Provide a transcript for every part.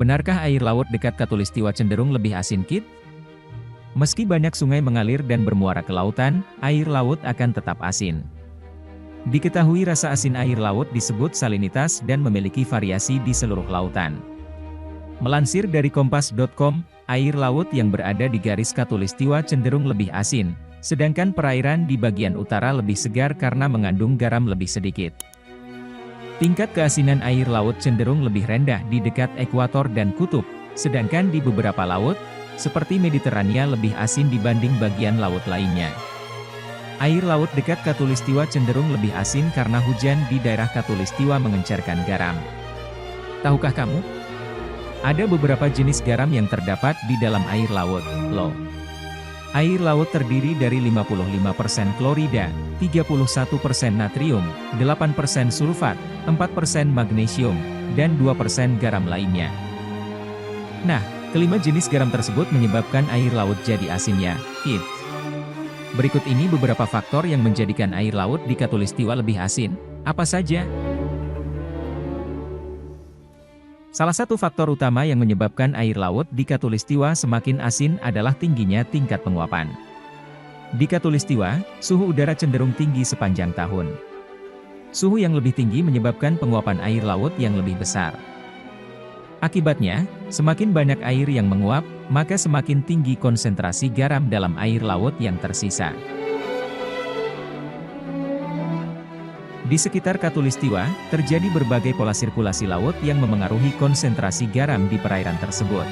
Benarkah air laut dekat Khatulistiwa cenderung lebih asin, Kit? Meski banyak sungai mengalir dan bermuara ke lautan, air laut akan tetap asin. Diketahui rasa asin air laut disebut salinitas dan memiliki variasi di seluruh lautan. Melansir dari kompas.com, air laut yang berada di garis Khatulistiwa cenderung lebih asin, sedangkan perairan di bagian utara lebih segar karena mengandung garam lebih sedikit. Tingkat keasinan air laut cenderung lebih rendah di dekat ekuator dan kutub, sedangkan di beberapa laut, seperti Mediterania lebih asin dibanding bagian laut lainnya. Air laut dekat Khatulistiwa cenderung lebih asin karena hujan di daerah Khatulistiwa mengencerkan garam. Tahukah kamu? Ada beberapa jenis garam yang terdapat di dalam air laut, loh. Air laut terdiri dari 55% klorida, 31% natrium, 8% sulfat, 4% magnesium, dan 2% garam lainnya. Nah, kelima jenis garam tersebut menyebabkan air laut jadi asinnya, Kit. Berikut ini beberapa faktor yang menjadikan air laut di Khatulistiwa lebih asin. Apa saja? Salah satu faktor utama yang menyebabkan air laut di Khatulistiwa semakin asin adalah tingginya tingkat penguapan. Di Khatulistiwa, suhu udara cenderung tinggi sepanjang tahun. Suhu yang lebih tinggi menyebabkan penguapan air laut yang lebih besar. Akibatnya, semakin banyak air yang menguap, maka semakin tinggi konsentrasi garam dalam air laut yang tersisa. Di sekitar Khatulistiwa, terjadi berbagai pola sirkulasi laut yang memengaruhi konsentrasi garam di perairan tersebut.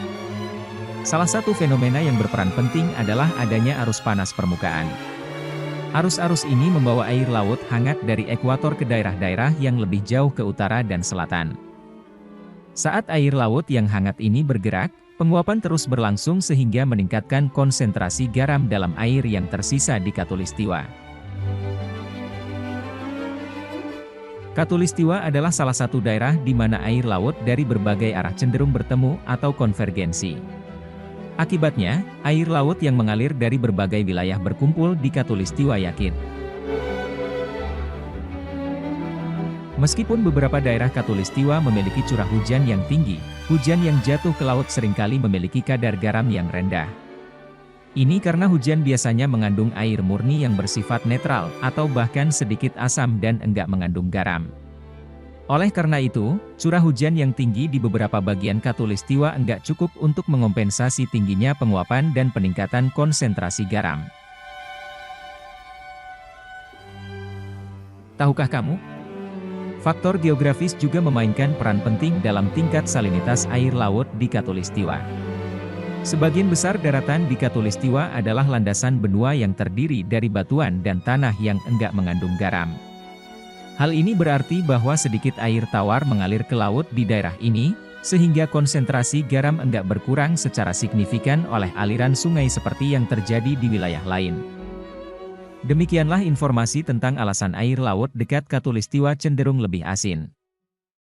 Salah satu fenomena yang berperan penting adalah adanya arus panas permukaan. Arus-arus ini membawa air laut hangat dari ekuator ke daerah-daerah yang lebih jauh ke utara dan selatan. Saat air laut yang hangat ini bergerak, penguapan terus berlangsung sehingga meningkatkan konsentrasi garam dalam air yang tersisa di Khatulistiwa. Khatulistiwa adalah salah satu daerah di mana air laut dari berbagai arah cenderung bertemu atau konvergensi. Akibatnya, air laut yang mengalir dari berbagai wilayah berkumpul di Khatulistiwa yakin. Meskipun beberapa daerah Khatulistiwa memiliki curah hujan yang tinggi, hujan yang jatuh ke laut seringkali memiliki kadar garam yang rendah. Ini karena hujan biasanya mengandung air murni yang bersifat netral, atau bahkan sedikit asam dan enggak mengandung garam. Oleh karena itu, curah hujan yang tinggi di beberapa bagian Khatulistiwa enggak cukup untuk mengompensasi tingginya penguapan dan peningkatan konsentrasi garam. Tahukah kamu? Faktor geografis juga memainkan peran penting dalam tingkat salinitas air laut di Khatulistiwa. Sebagian besar daratan di Khatulistiwa adalah landasan benua yang terdiri dari batuan dan tanah yang enggak mengandung garam. Hal ini berarti bahwa sedikit air tawar mengalir ke laut di daerah ini, sehingga konsentrasi garam enggak berkurang secara signifikan oleh aliran sungai seperti yang terjadi di wilayah lain. Demikianlah informasi tentang alasan air laut dekat Khatulistiwa cenderung lebih asin.